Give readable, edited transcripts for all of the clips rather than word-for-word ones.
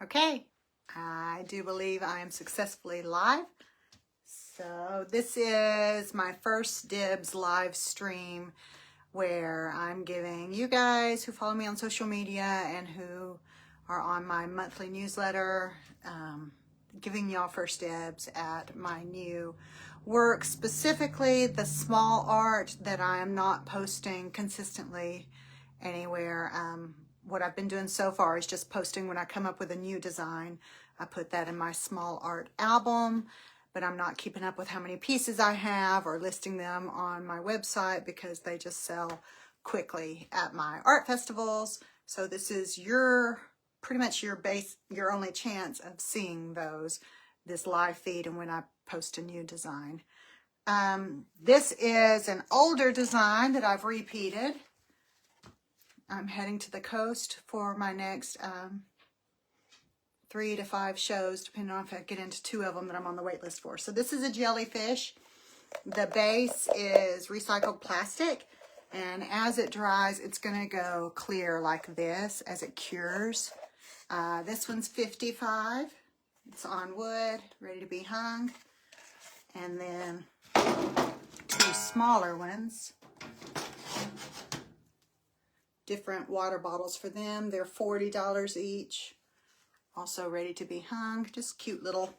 Okay, I do believe I am successfully live. So this is my First Dibs live stream where I'm giving you guys who follow me on social media and who are on my monthly newsletter, giving y'all first dibs at my new work, specifically the small art that I am not posting consistently anywhere. What I've been doing so far is just posting when I come up with a new design. I put that in my small art album, but I'm not keeping up with how many pieces I have or listing them on my website because they just sell quickly at my art festivals. So this is pretty much your only chance of seeing this live feed and when I post a new design. This is an older design that I've repeated. I'm heading to the coast for my next 3 to 5 shows, depending on if I get into 2 of them that I'm on the wait list for. So this is a jellyfish. The base is recycled plastic, and as it dries, it's going to go clear like this as it cures. This one's $55. It's on wood, ready to be hung. And then 2 smaller ones. Different water bottles for them. They're $40 each. Also ready to be hung. Just cute little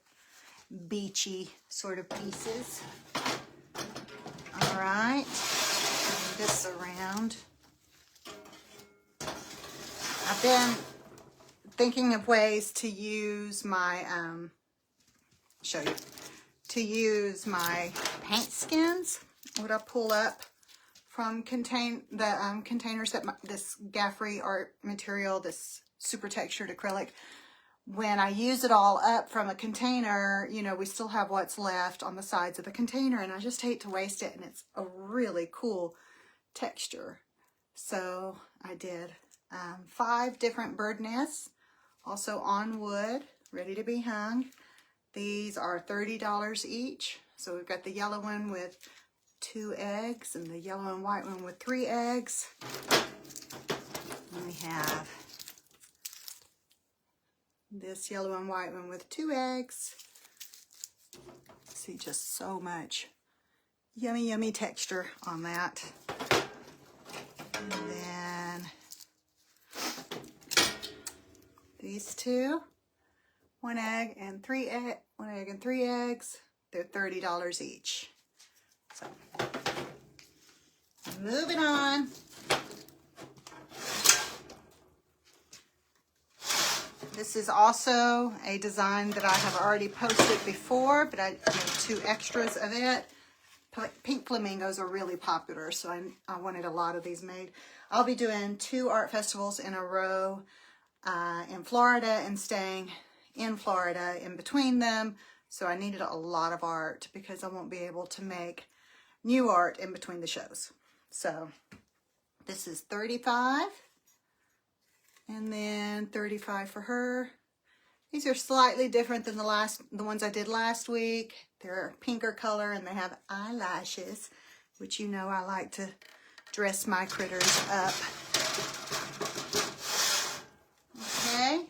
beachy sort of pieces. All right. Turn this around. I've been thinking of ways to use my paint skins. What I pull up from containers that this Gaffrey art material, this super textured acrylic, when I use it all up from a container, you know, we still have what's left on the sides of the container, and I just hate to waste it, and it's a really cool texture. So I did 5 different bird nests, also on wood, ready to be hung. These are $30 each. So we've got the yellow one with 2 eggs and the yellow and white one with 3 eggs. And we have this yellow and white one with 2 eggs. See, just so much yummy, yummy texture on that. And then these 2, 1 egg and 3 egg, 1 egg and 3 eggs. They're $30 each. So, moving on. This is also a design that I have already posted before, but I did 2 extras of it. Pink flamingos are really popular, so I wanted a lot of these made. I'll be doing 2 art festivals in a row in Florida and staying in Florida in between them. So I needed a lot of art because I won't be able to make new art in between the shows. So this is $35 and then $35 for her. These are slightly different than the ones I did last week. They're a pinker color and they have eyelashes, which you know I like to dress my critters up. Okay.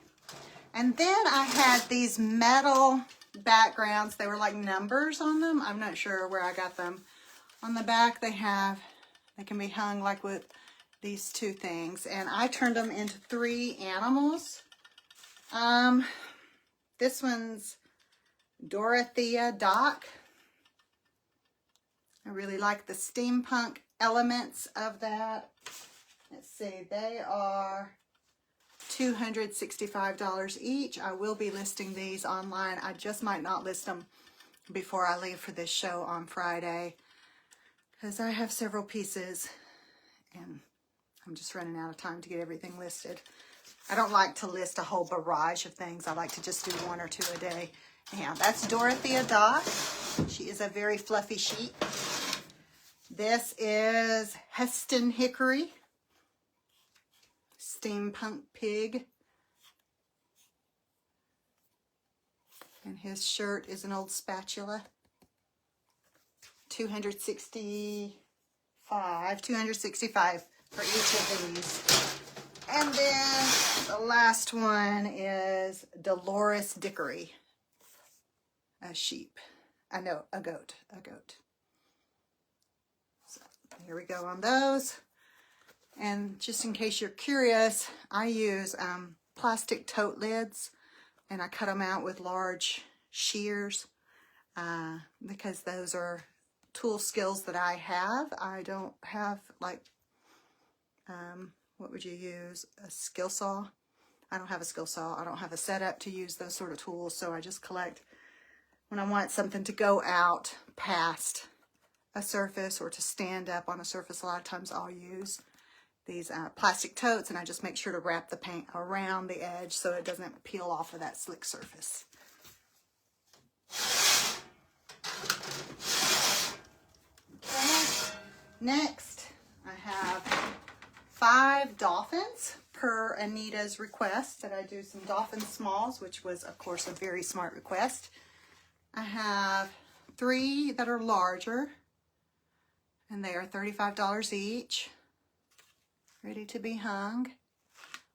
And then I had these metal backgrounds. They were like numbers on them. I'm not sure where I got them. On the back they can be hung like with these 2 things. And I turned them into 3 animals. This one's Dorothea Dock. I really like the steampunk elements of that. Let's see, they are $265 each. I will be listing these online. I just might not list them before I leave for this show on Friday because I have several pieces and I'm just running out of time to get everything listed. I don't like to list a whole barrage of things. I like to just do 1 or 2 a day. Anyhow, that's Dorothea Dock. She is a very fluffy sheep. This is Heston Hickory. Steampunk pig. And his shirt is an old spatula. $265 for each of these. And then The last one is Dolores Dickory. A sheep. I know, a goat. So here we go on those. And just in case you're curious, I use plastic tote lids, and I cut them out with large shears because those are tool skills that I have. I don't have, like, what would you use? A skill saw? I don't have a skill saw. I don't have a setup to use those sort of tools, so I just collect when I want something to go out past a surface or to stand up on a surface. A lot of times I'll use these plastic totes, and I just make sure to wrap the paint around the edge so it doesn't peel off of that slick surface. Okay, next I have 5 dolphins per Anita's request that I do some dolphin smalls, which was of course a very smart request. I have 3 that are larger, and they are $35 each. Ready to be hung.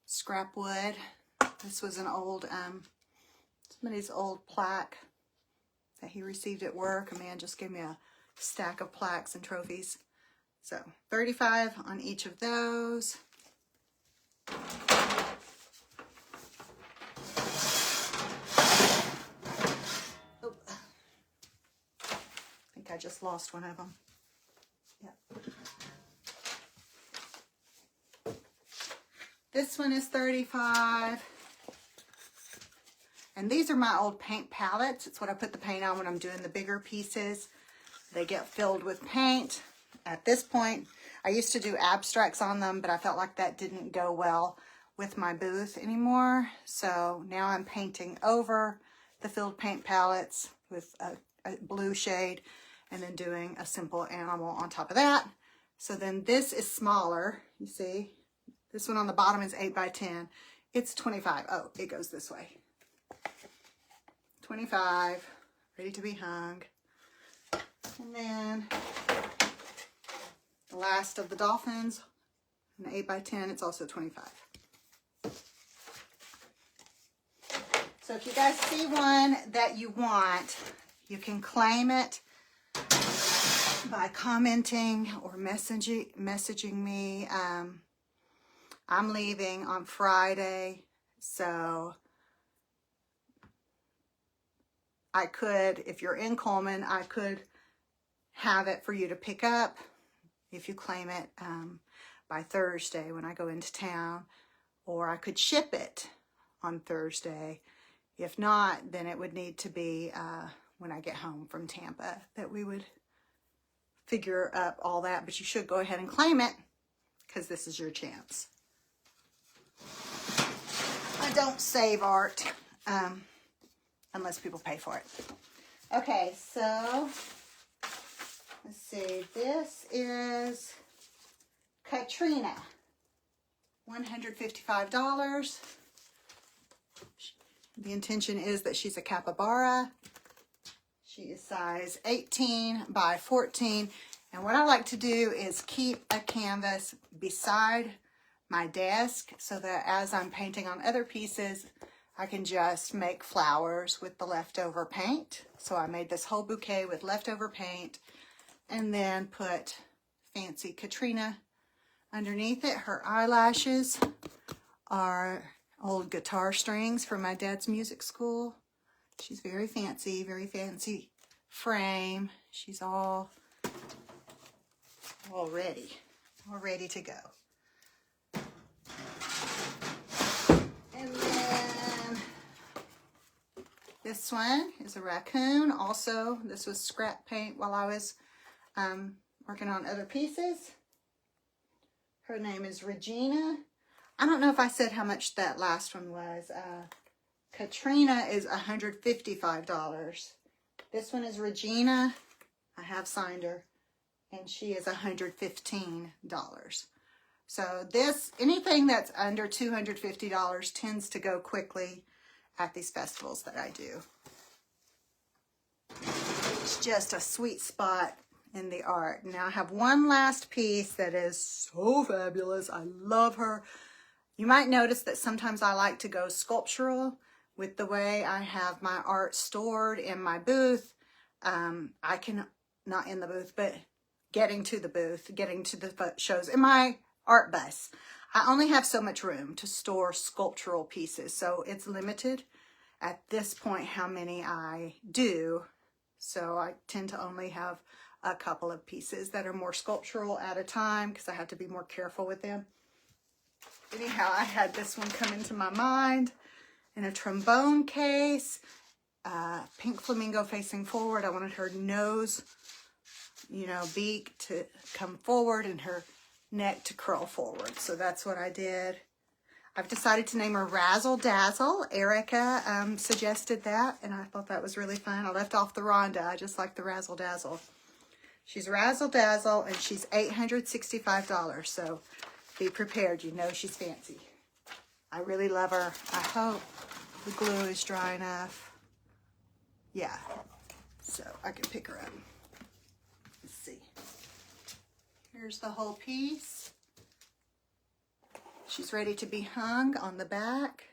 Scrap wood. This was an old, somebody's old plaque that he received at work. A man just gave me a stack of plaques and trophies. So $35 on each of those. Oh, I think I just lost one of them. Yep. This one is $35. And these are my old paint palettes. It's what I put the paint on when I'm doing the bigger pieces. They get filled with paint. At this point, I used to do abstracts on them, but I felt like that didn't go well with my booth anymore. So now I'm painting over the filled paint palettes with a blue shade and then doing a simple animal on top of that. So then this is smaller, you see. This one on the bottom is 8 by 10. It's $25. Oh, it goes this way. $25, ready to be hung. And then the last of the dolphins, an 8 by 10, it's also $25. So if you guys see one that you want, you can claim it by commenting or messaging me. I'm leaving on Friday, so I could, if you're in Coleman, I could have it for you to pick up if you claim it by Thursday when I go into town, or I could ship it on Thursday. If not, then it would need to be when I get home from Tampa that we would figure up all that, but you should go ahead and claim it because this is your chance. I don't save art unless people pay for it. Okay, so let's see. This is Katrina, $155. The intention is that she's a capybara. She is size 18 by 14. And what I like to do is keep a canvas beside my desk so that as I'm painting on other pieces, I can just make flowers with the leftover paint. So I made this whole bouquet with leftover paint and then put fancy Katrina underneath it. Her eyelashes are old guitar strings from my dad's music school. She's very fancy frame. She's all ready to go. And then this one is a raccoon. Also, this was scrap paint while I was working on other pieces. Her name is Regina. I don't know if I said how much that last one was. Katrina is $155. This one is Regina. I have signed her, and she is $115. So this, anything that's under $250 tends to go quickly at these festivals that I do. It's just a sweet spot in the art. Now I have one last piece that is so fabulous. I love her. You might notice that sometimes I like to go sculptural with the way I have my art stored in my booth. I can, not in the booth, but getting to the booth, getting to the shows in my art bus. I only have so much room to store sculptural pieces, so it's limited at this point how many I do. So I tend to only have a couple of pieces that are more sculptural at a time because I have to be more careful with them. Anyhow, I had this one come into my mind in a trombone case. Pink flamingo facing forward. I wanted her nose, beak to come forward and her neck to curl forward. So that's what I did. I've decided to name her Razzle Dazzle. Erica suggested that, and I thought that was really fun. I left off the Rhonda. I just like the Razzle Dazzle. She's Razzle Dazzle, and she's $865, so be prepared. You know she's fancy. I really love her. I hope the glue is dry enough. Yeah, so I can pick her up. Let's see. Here's the whole piece. She's ready to be hung on the back.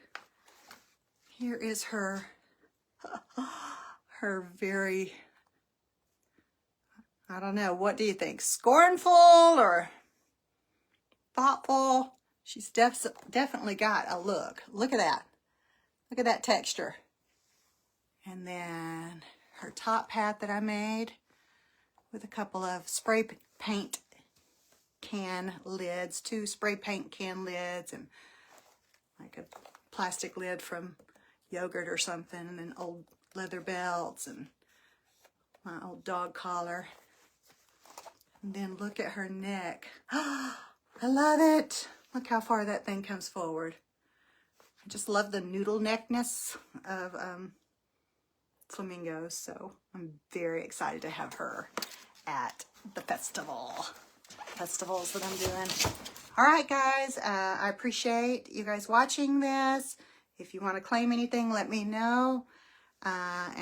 Here is her very, I don't know, what do you think? Scornful or thoughtful? She's definitely got a look. Look at that. Look at that texture. And then her top hat that I made with a couple of spray paint can lids, 2 spray paint can lids, and like a plastic lid from yogurt or something, and then old leather belts and my old dog collar. And then look at her neck. I love it. Look how far that thing comes forward. I just love the noodle neckness of flamingos, so I'm very excited to have her at the festivals that I'm doing. All right, guys, I appreciate you guys watching this. If you want to claim anything, let me know. And